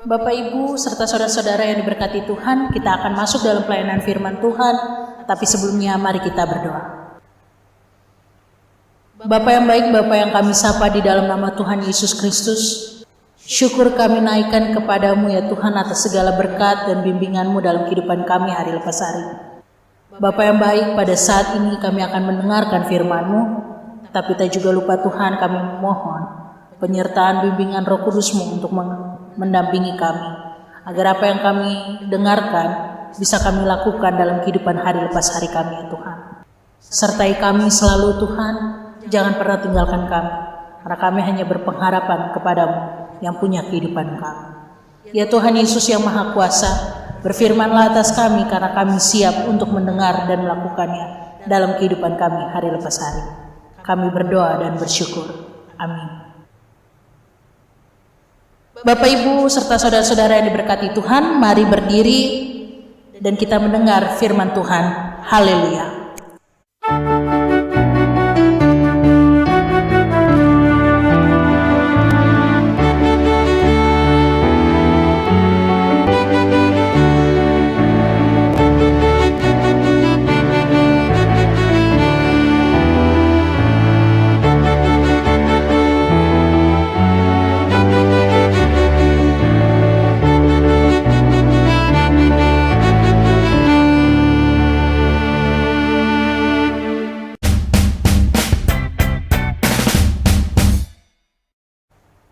Bapak, Ibu, serta saudara-saudara yang diberkati Tuhan, kita akan masuk dalam pelayanan firman Tuhan, tapi sebelumnya mari kita berdoa. Bapa yang baik, Bapa yang kami sapa di dalam nama Tuhan Yesus Kristus, syukur kami naikkan kepadamu ya Tuhan atas segala berkat dan bimbinganmu dalam kehidupan kami hari lepas hari. Bapa yang baik, pada saat ini kami akan mendengarkan firman-Mu, tapi tak juga lupa Tuhan, kami memohon penyertaan bimbingan Roh Kudus-Mu untuk mendampingi kami, agar apa yang kami dengarkan bisa kami lakukan dalam kehidupan hari lepas hari kami ya Tuhan. Sertai kami selalu Tuhan, jangan pernah tinggalkan kami, karena kami hanya berpengharapan kepadamu yang punya kehidupan kami. Ya Tuhan Yesus yang Maha Kuasa, berfirmanlah atas kami karena kami siap untuk mendengar dan melakukannya dalam kehidupan kami hari lepas hari. Kami berdoa dan bersyukur. Amin. Bapak, Ibu, serta saudara-saudara yang diberkati Tuhan, mari berdiri dan kita mendengar firman Tuhan. Haleluya.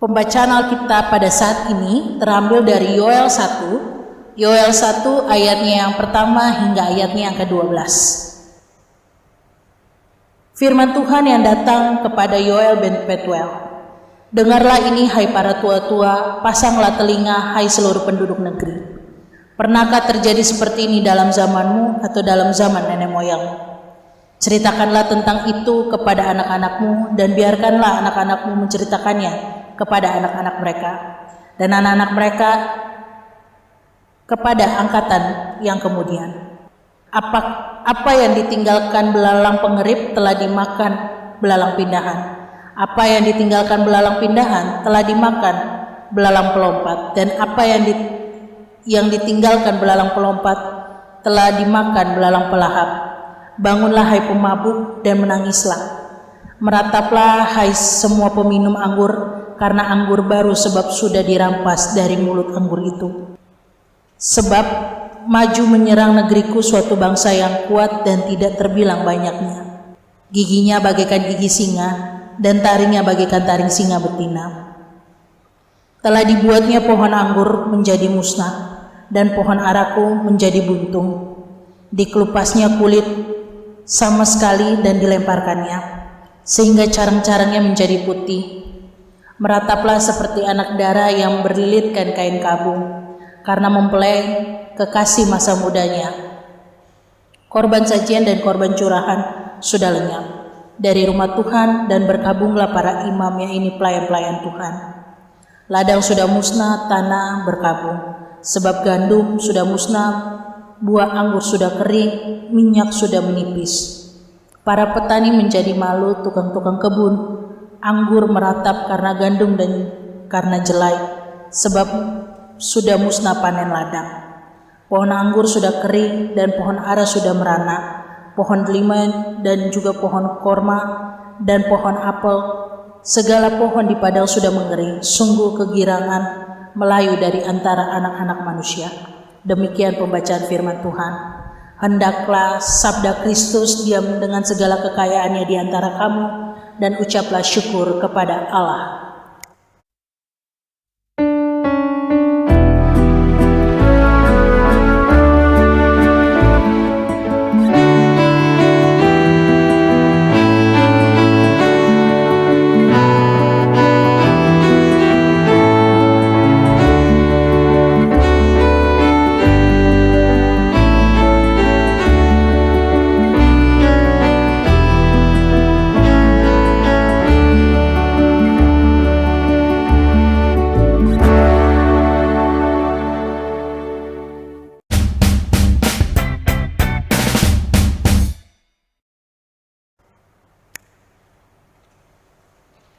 Pembacaan Alkitab pada saat ini terambil dari Yoel 1 ayatnya yang pertama hingga ayatnya yang ke-12. Firman Tuhan yang datang kepada Yoel bin Petuel. Dengarlah ini hai para tua-tua, pasanglah telinga hai seluruh penduduk negeri. Pernahkah terjadi seperti ini dalam zamanmu atau dalam zaman nenek moyangmu? Ceritakanlah tentang itu kepada anak-anakmu dan biarkanlah anak-anakmu menceritakannya kepada anak-anak mereka dan anak-anak mereka kepada angkatan yang kemudian. Apa yang ditinggalkan belalang pengerip telah dimakan belalang pindahan. Apa yang ditinggalkan belalang pindahan telah dimakan belalang pelompat, dan apa yang ditinggalkan belalang pelompat telah dimakan belalang pelahap. Bangunlah hai pemabuk dan menangislah. Merataplah hai semua peminum anggur, karena anggur baru sebab sudah dirampas dari mulut anggur itu. Sebab maju menyerang negeriku suatu bangsa yang kuat dan tidak terbilang banyaknya. Giginya bagaikan gigi singa dan taringnya bagaikan taring singa betina. Telah dibuatnya pohon anggur menjadi musnah dan pohon araku menjadi buntung. Dikelupasnya kulit sama sekali dan dilemparkannya, sehingga carang-carangnya menjadi putih. Merataplah seperti anak dara yang berlilitkan kain kabung, karena mempelai kekasih masa mudanya. Korban sajian dan korban curahan sudah lenyap dari rumah Tuhan, dan berkabunglah para imam yang ini pelayan-pelayan Tuhan. Ladang sudah musnah, tanah berkabung, sebab gandum sudah musnah, buah anggur sudah kering, minyak sudah menipis. Para petani menjadi malu, tukang-tukang kebun anggur meratap karena gandum dan karena jelai, sebab sudah musnah panen ladang. Pohon anggur sudah kering dan pohon ara sudah merana, pohon delima dan juga pohon korma dan pohon apel, segala pohon di padang sudah mengering. Sungguh kegirangan melayu dari antara anak-anak manusia. Demikian pembacaan firman Tuhan. Hendaklah sabda Kristus diam dengan segala kekayaannya di antara kamu, dan ucaplah syukur kepada Allah.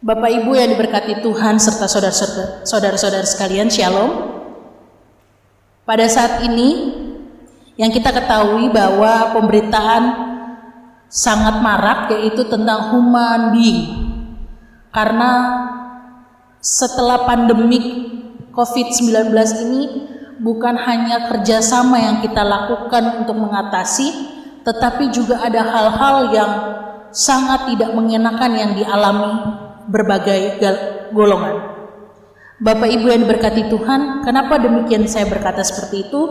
Bapak Ibu yang diberkati Tuhan serta saudara-saudara sekalian, Shalom. Pada saat ini yang kita ketahui bahwa pemberitaan sangat marak, yaitu tentang human being. Karena setelah pandemik COVID-19 ini bukan hanya kerjasama yang kita lakukan untuk mengatasi, tetapi juga ada hal-hal yang sangat tidak mengenakan yang dialami berbagai golongan. Bapak Ibu yang diberkati Tuhan, kenapa demikian saya berkata seperti itu?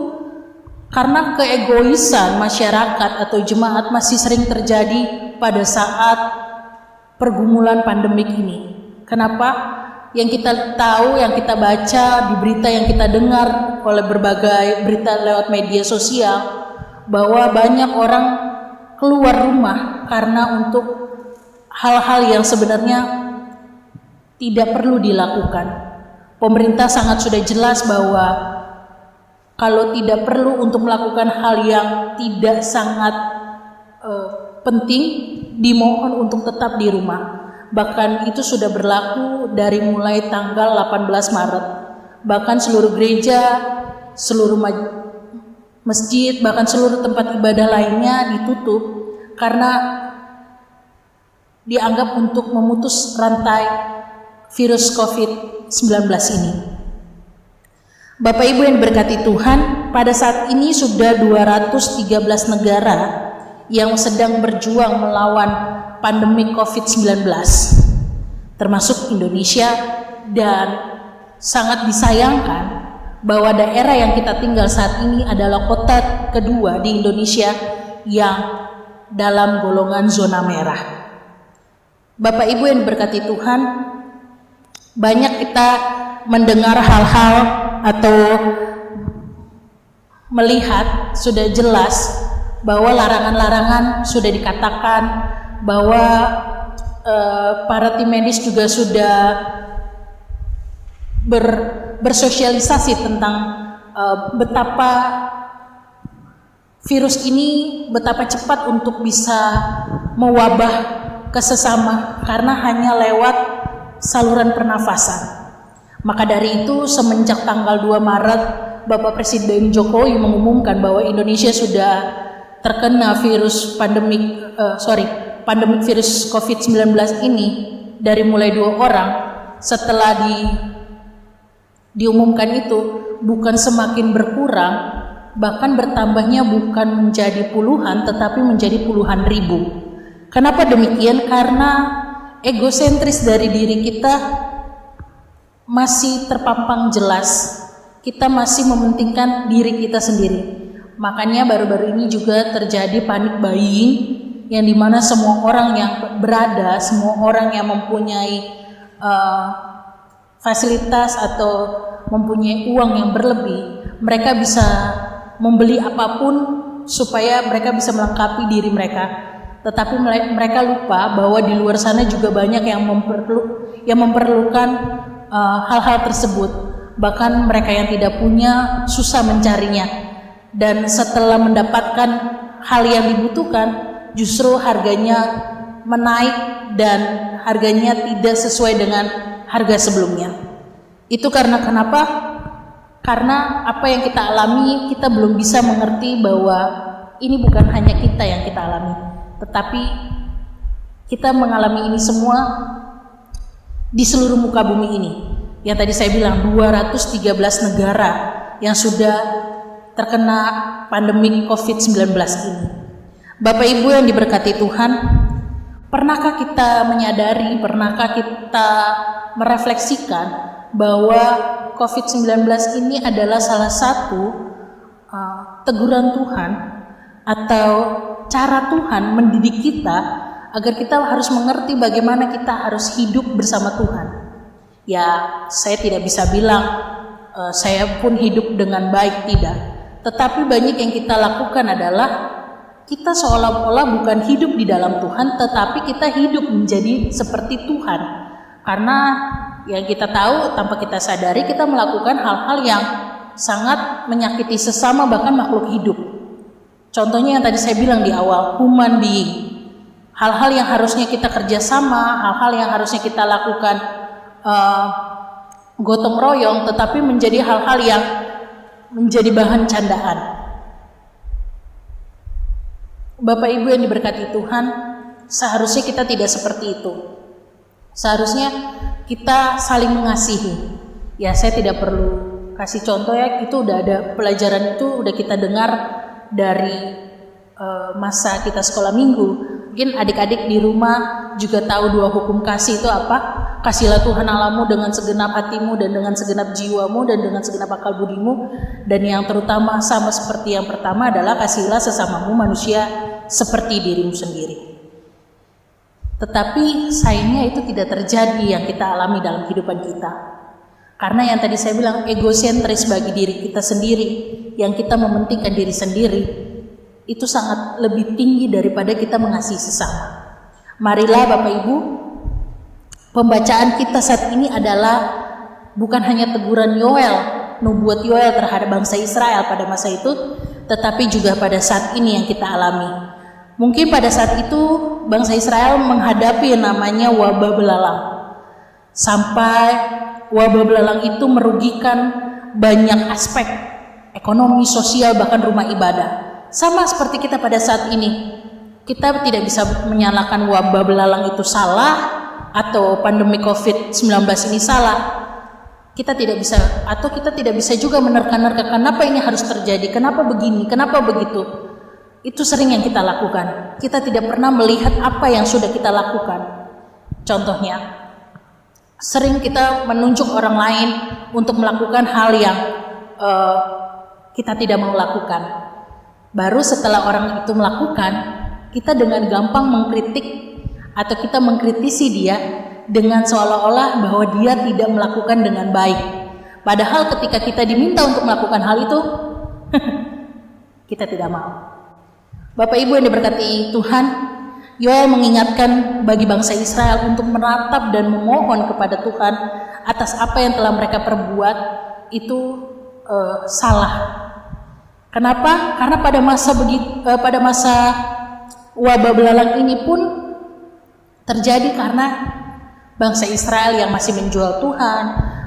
Karena keegoisan masyarakat atau jemaat masih sering terjadi pada saat pergumulan pandemik ini. Kenapa? Yang kita tahu, yang kita baca di berita yang kita dengar oleh berbagai berita lewat media sosial, bahwa banyak orang keluar rumah karena untuk hal-hal yang sebenarnya tidak perlu dilakukan. Pemerintah sangat sudah jelas bahwa kalau tidak perlu untuk melakukan hal yang tidak sangat penting, dimohon untuk tetap di rumah. Bahkan itu sudah berlaku dari mulai tanggal 18 Maret. Bahkan seluruh gereja, seluruh masjid, bahkan seluruh tempat ibadah lainnya ditutup karena dianggap untuk memutus rantai virus COVID-19 ini. Bapak Ibu yang diberkati Tuhan, pada saat ini sudah 213 negara yang sedang berjuang melawan pandemi COVID-19, termasuk Indonesia, dan sangat disayangkan bahwa daerah yang kita tinggal saat ini adalah kota kedua di Indonesia yang dalam golongan zona merah. Bapak Ibu yang diberkati Tuhan, banyak kita mendengar hal-hal atau melihat sudah jelas bahwa larangan-larangan sudah dikatakan, bahwa para tim medis juga sudah bersosialisasi tentang betapa virus ini betapa cepat untuk bisa mewabah ke sesama karena hanya lewat saluran pernafasan. Maka dari itu semenjak tanggal 2 Maret Bapak Presiden Jokowi mengumumkan bahwa Indonesia sudah terkena pandemik virus COVID-19 ini dari mulai 2 orang. Setelah diumumkan itu bukan semakin berkurang, bahkan bertambahnya bukan menjadi puluhan tetapi menjadi puluhan ribu. Kenapa demikian? Karena egosentris dari diri kita masih terpampang jelas. Kita masih mementingkan diri kita sendiri. Makanya baru-baru ini juga terjadi panic buying, yang dimana semua orang yang berada, semua orang yang mempunyai fasilitas atau mempunyai uang yang berlebih, mereka bisa membeli apapun supaya mereka bisa melengkapi diri mereka. Tetapi mereka lupa bahwa di luar sana juga banyak yang memerlukan hal-hal tersebut. Bahkan mereka yang tidak punya susah mencarinya, dan setelah mendapatkan hal yang dibutuhkan justru harganya menaik dan harganya tidak sesuai dengan harga sebelumnya. Itu karena kenapa? Karena apa yang kita alami, kita belum bisa mengerti bahwa ini bukan hanya kita yang kita alami, tetapi kita mengalami ini semua di seluruh muka bumi ini. Yang tadi saya bilang 213 negara yang sudah terkena pandemi COVID-19 ini. Bapak Ibu yang diberkati Tuhan, pernahkah kita menyadari, pernahkah kita merefleksikan bahwa COVID-19 ini adalah salah satu teguran Tuhan atau cara Tuhan mendidik kita agar kita harus mengerti bagaimana kita harus hidup bersama Tuhan. Ya, saya tidak bisa bilang saya pun hidup dengan baik, tidak. Tetapi banyak yang kita lakukan adalah kita seolah-olah bukan hidup di dalam Tuhan, tetapi kita hidup menjadi seperti Tuhan. Karena yang kita tahu tanpa kita sadari kita melakukan hal-hal yang sangat menyakiti sesama, bahkan makhluk hidup. Contohnya yang tadi saya bilang di awal, human being. Hal-hal yang harusnya kita kerjasama, hal-hal yang harusnya kita lakukan gotong royong, tetapi menjadi hal-hal yang menjadi bahan candaan. Bapak Ibu yang diberkati Tuhan, seharusnya kita tidak seperti itu. Seharusnya kita saling mengasihi. Ya, saya tidak perlu kasih contoh ya, itu udah ada pelajaran, itu udah kita dengar dari masa kita sekolah minggu. Mungkin adik-adik di rumah juga tahu 2 hukum kasih itu apa? Kasihilah Tuhan Allahmu dengan segenap hatimu dan dengan segenap jiwamu dan dengan segenap akal budimu. Dan yang terutama sama seperti yang pertama adalah kasihilah sesamamu manusia seperti dirimu sendiri. Tetapi sayangnya itu tidak terjadi yang kita alami dalam kehidupan kita. Karena yang tadi saya bilang, egosentris bagi diri kita sendiri, yang kita mementingkan diri sendiri, itu sangat lebih tinggi daripada kita mengasihi sesama. Marilah Bapak Ibu, pembacaan kita saat ini adalah bukan hanya teguran Yoel, nubuat Yoel terhadap bangsa Israel pada masa itu, tetapi juga pada saat ini yang kita alami. Mungkin pada saat itu bangsa Israel menghadapi yang namanya wabah belalang. Sampai wabah belalang itu merugikan banyak aspek ekonomi, sosial, bahkan rumah ibadah. Sama seperti kita pada saat ini. Kita tidak bisa menyalahkan wabah belalang itu salah atau pandemi COVID-19 ini salah. Kita tidak bisa, atau kita tidak bisa juga menerka-nerka kenapa ini harus terjadi, kenapa begini, kenapa begitu. Itu sering yang kita lakukan. Kita tidak pernah melihat apa yang sudah kita lakukan. Contohnya, sering kita menunjuk orang lain untuk melakukan hal yang kita tidak mau lakukan. Baru setelah orang itu melakukan, kita dengan gampang mengkritik atau kita mengkritisi dia dengan seolah-olah bahwa dia tidak melakukan dengan baik. Padahal ketika kita diminta untuk melakukan hal itu, kita tidak mau. Bapak Ibu yang diberkati Tuhan, Yoel mengingatkan bagi bangsa Israel untuk meratap dan memohon kepada Tuhan atas apa yang telah mereka perbuat itu salah. Kenapa? Karena pada masa wabah belalang ini pun terjadi karena bangsa Israel yang masih menjual Tuhan,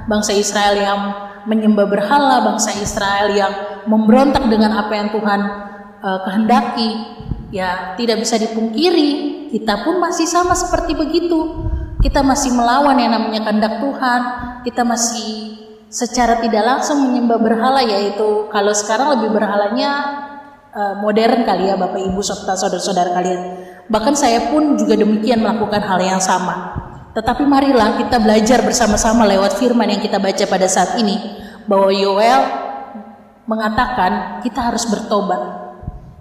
bangsa Israel yang menyembah berhala, bangsa Israel yang memberontak dengan apa yang Tuhan kehendaki. Ya, tidak bisa dipungkiri, kita pun masih sama seperti begitu. Kita masih melawan yang namanya kehendak Tuhan. Kita masih secara tidak langsung menyembah berhala, yaitu kalau sekarang lebih berhalanya modern kali ya Bapak Ibu serta saudara-saudara kalian. Bahkan saya pun juga demikian melakukan hal yang sama. Tetapi marilah kita belajar bersama-sama lewat firman yang kita baca pada saat ini, bahwa Yoel mengatakan kita harus bertobat.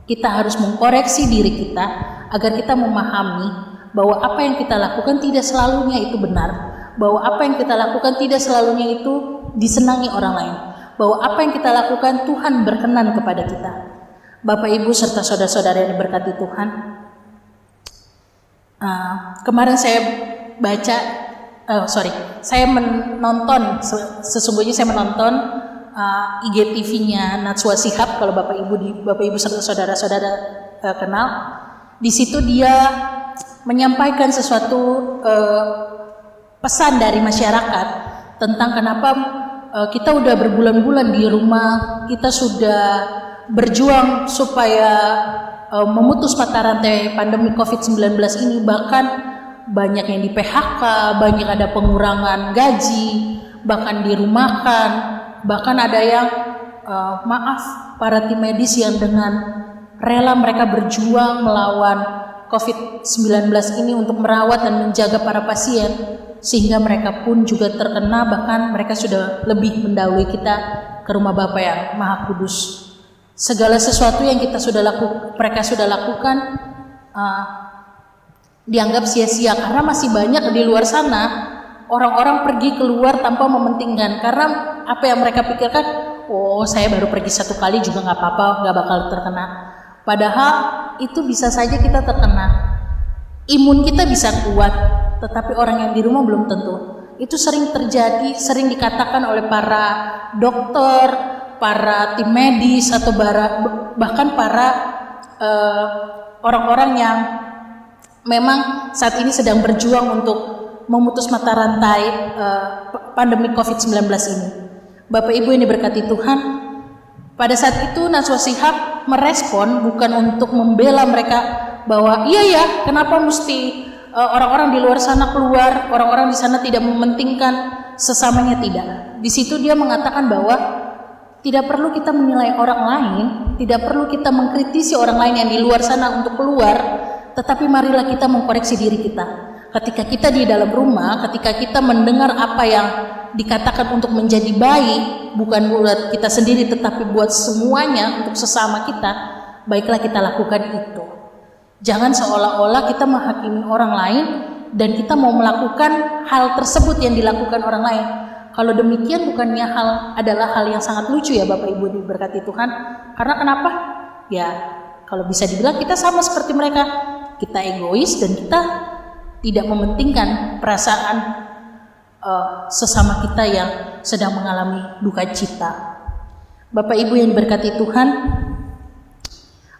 Kita harus mengkoreksi diri kita agar kita memahami bahwa apa yang kita lakukan tidak selalunya itu benar, bahwa apa yang kita lakukan tidak selalunya itu disenangi orang lain, bahwa apa yang kita lakukan Tuhan berkenan kepada kita. Bapak Ibu serta saudara-saudara yang diberkati Tuhan, kemarin saya menonton IGTV-nya Najwa Shihab, kalau Bapak Ibu serta saudara-saudara kenal. Di situ dia menyampaikan sesuatu pesan dari masyarakat tentang kenapa kita udah berbulan-bulan di rumah, kita sudah berjuang supaya memutus mata rantai pandemi COVID-19 ini, bahkan banyak yang di PHK, banyak ada pengurangan gaji, bahkan dirumahkan, bahkan ada yang para tim medis yang dengan rela mereka berjuang melawan COVID-19 ini untuk merawat dan menjaga para pasien, sehingga mereka pun juga terkena, bahkan mereka sudah lebih mendahului kita ke rumah Bapa yang Maha Kudus. Segala sesuatu yang mereka sudah lakukan dianggap sia-sia, karena masih banyak di luar sana orang-orang pergi keluar tanpa mementingkan, karena apa yang mereka pikirkan, oh saya baru pergi 1 kali juga nggak apa-apa, nggak bakal terkena. Padahal itu bisa saja kita terkena. Imun kita bisa kuat, tetapi orang yang di rumah belum tentu. Itu sering terjadi, sering dikatakan oleh para dokter, para tim medis, atau bahkan para orang-orang yang memang saat ini sedang berjuang untuk memutus mata rantai pandemi COVID-19 ini. Bapak Ibu yang diberkati Tuhan, Pada saat itu Najwa Shihab merespon bukan untuk membela mereka bahwa iya ya, kenapa mesti orang-orang di luar sana keluar, orang-orang di sana tidak mementingkan sesamanya, tidak. Di situ dia mengatakan bahwa tidak perlu kita menilai orang lain, tidak perlu kita mengkritisi orang lain yang di luar sana untuk keluar, tetapi marilah kita mengkoreksi diri kita. Ketika kita di dalam rumah, ketika kita mendengar apa yang dikatakan untuk menjadi baik, bukan buat kita sendiri tetapi buat semuanya, untuk sesama kita, baiklah kita lakukan itu. Jangan seolah-olah kita menghakimi orang lain dan kita mau melakukan hal tersebut yang dilakukan orang lain. Kalau demikian bukannya adalah hal yang sangat lucu ya Bapak Ibu diberkati Tuhan. Karena kenapa? Ya kalau bisa dibilang kita sama seperti mereka. Kita egois dan kita tidak mementingkan perasaan sesama kita yang sedang mengalami duka cita. Bapak Ibu yang diberkati Tuhan,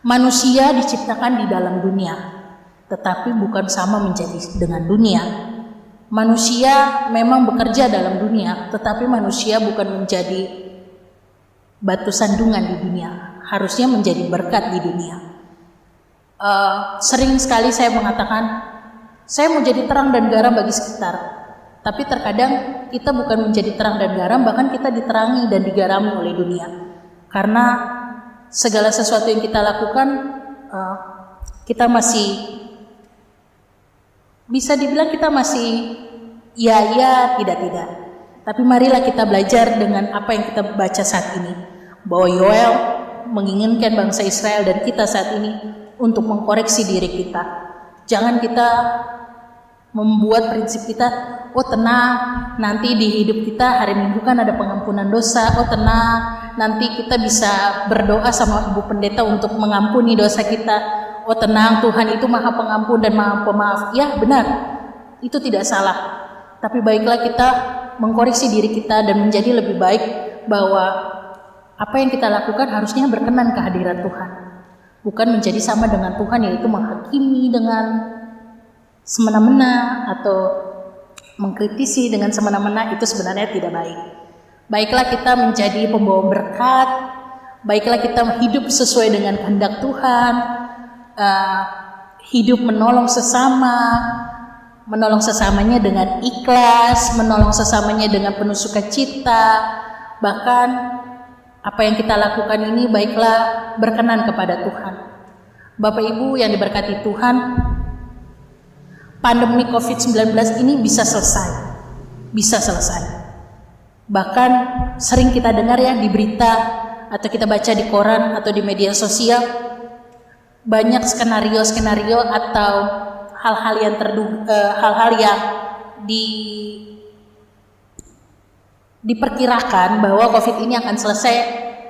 manusia diciptakan di dalam dunia, tetapi bukan sama menjadi dengan dunia. Manusia memang bekerja dalam dunia, tetapi manusia bukan menjadi batu sandungan di dunia, harusnya menjadi berkat di dunia. Sering sekali saya mengatakan, saya mau jadi terang dan garam bagi sekitar. Tapi terkadang kita bukan menjadi terang dan garam, bahkan kita diterangi dan digarami oleh dunia. Karena segala sesuatu yang kita lakukan, kita masih bisa dibilang kita masih ya, tidak. Tapi marilah kita belajar dengan apa yang kita baca saat ini. Bahwa Yoel menginginkan bangsa Israel dan kita saat ini untuk mengkoreksi diri kita. Jangan kita membuat prinsip kita, oh tenang, nanti di hidup kita hari Minggu kan ada pengampunan dosa, oh tenang, nanti kita bisa berdoa sama Ibu Pendeta untuk mengampuni dosa kita, oh tenang, Tuhan itu Maha Pengampun dan Maha Pemaaf. Ya benar, itu tidak salah, tapi baiklah kita mengkoreksi diri kita dan menjadi lebih baik, bahwa apa yang kita lakukan harusnya berkenan kehadiran Tuhan, bukan menjadi sama dengan Tuhan, yaitu menghakimi dengan semena-mena atau mengkritisi dengan semena-mena. Itu sebenarnya tidak baik. Baiklah kita menjadi pembawa berkat, baiklah kita hidup sesuai dengan kehendak Tuhan, hidup menolong sesamanya dengan ikhlas, menolong sesamanya dengan penuh sukacita. Bahkan apa yang kita lakukan ini baiklah berkenan kepada Tuhan. Bapak Ibu yang diberkati Tuhan, pandemi COVID-19 ini bisa selesai. Bahkan sering kita dengar ya di berita atau kita baca di koran atau di media sosial, banyak skenario atau hal-hal yang diperkirakan bahwa COVID ini akan selesai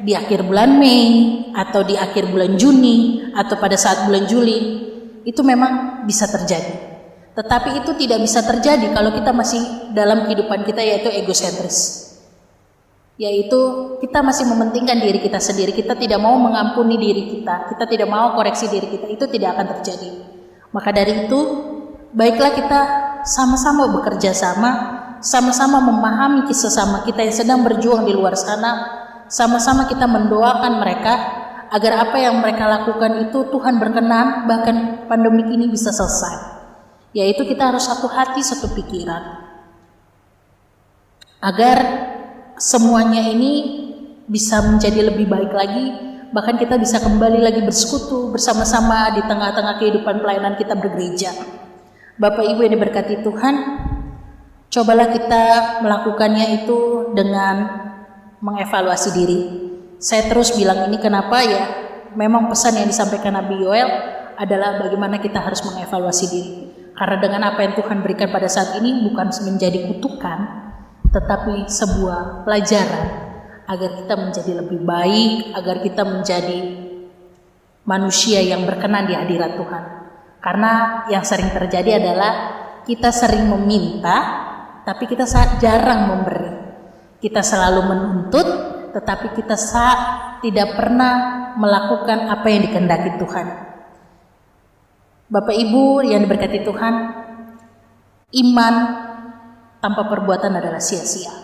di akhir bulan Mei atau di akhir bulan Juni atau pada saat bulan Juli. Itu memang bisa terjadi. Tetapi itu tidak bisa terjadi kalau kita masih dalam kehidupan kita yaitu egosentris. Yaitu kita masih mementingkan diri kita sendiri, kita tidak mau mengampuni diri kita tidak mau koreksi diri kita, itu tidak akan terjadi. Maka dari itu, baiklah kita sama-sama bekerja sama-sama memahami sesama kita yang sedang berjuang di luar sana, sama-sama kita mendoakan mereka agar apa yang mereka lakukan itu Tuhan berkenan, bahkan pandemi ini bisa selesai. Yaitu kita harus satu hati, satu pikiran, agar semuanya ini bisa menjadi lebih baik lagi, bahkan kita bisa kembali lagi bersekutu bersama-sama di tengah-tengah kehidupan pelayanan kita bergereja. Bapak Ibu yang diberkati Tuhan, cobalah kita melakukannya itu dengan mengevaluasi diri. Saya terus bilang ini kenapa ya, memang pesan yang disampaikan Nabi Yoel adalah bagaimana kita harus mengevaluasi diri. Karena dengan apa yang Tuhan berikan pada saat ini bukan menjadi kutukan, tetapi sebuah pelajaran agar kita menjadi lebih baik, agar kita menjadi manusia yang berkenan di hadirat Tuhan. Karena yang sering terjadi adalah kita sering meminta, tapi kita jarang memberi. Kita selalu menuntut, tetapi kita tidak pernah melakukan apa yang dikehendaki Tuhan. Bapak Ibu yang diberkati Tuhan, iman tanpa perbuatan adalah sia-sia.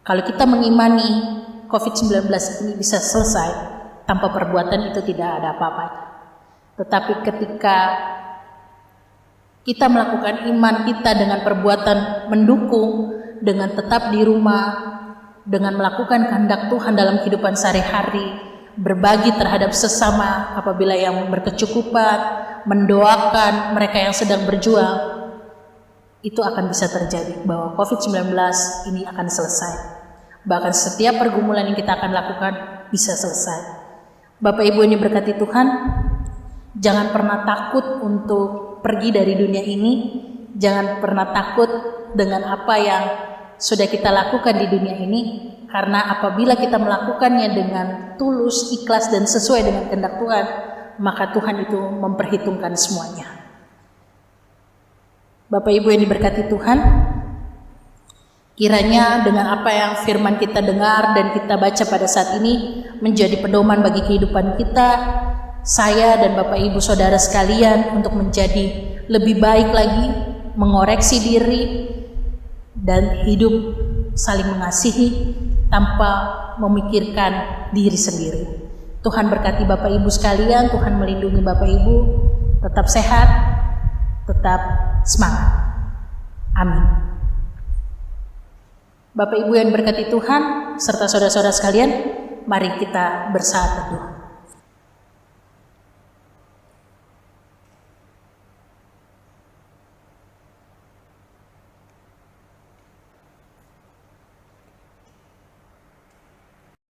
Kalau kita mengimani COVID-19 ini bisa selesai tanpa perbuatan itu tidak ada apa-apanya. Tetapi ketika kita melakukan iman kita dengan perbuatan mendukung, dengan tetap di rumah, dengan melakukan kehendak Tuhan dalam kehidupan sehari-hari, berbagi terhadap sesama apabila yang berkecukupan, mendoakan mereka yang sedang berjuang, itu akan bisa terjadi bahwa COVID-19 ini akan selesai. Bahkan setiap pergumulan yang kita akan lakukan bisa selesai. Bapak Ibu yang diberkati Tuhan, jangan pernah takut untuk pergi dari dunia ini. Jangan pernah takut dengan apa yang sudah kita lakukan di dunia ini. Karena apabila kita melakukannya dengan tulus, ikhlas, dan sesuai dengan kehendak Tuhan, maka Tuhan itu memperhitungkan semuanya. Bapak Ibu yang diberkati Tuhan, kiranya dengan apa yang firman kita dengar dan kita baca pada saat ini menjadi pedoman bagi kehidupan kita, saya dan Bapak Ibu Saudara sekalian untuk menjadi lebih baik lagi, mengoreksi diri, dan hidup saling mengasihi tanpa memikirkan diri sendiri. Tuhan berkati Bapak Ibu sekalian, Tuhan melindungi Bapak Ibu, tetap sehat, tetap semangat. Amin. Bapak Ibu yang berkati Tuhan serta saudara-saudara sekalian, mari kita bersaat teduh.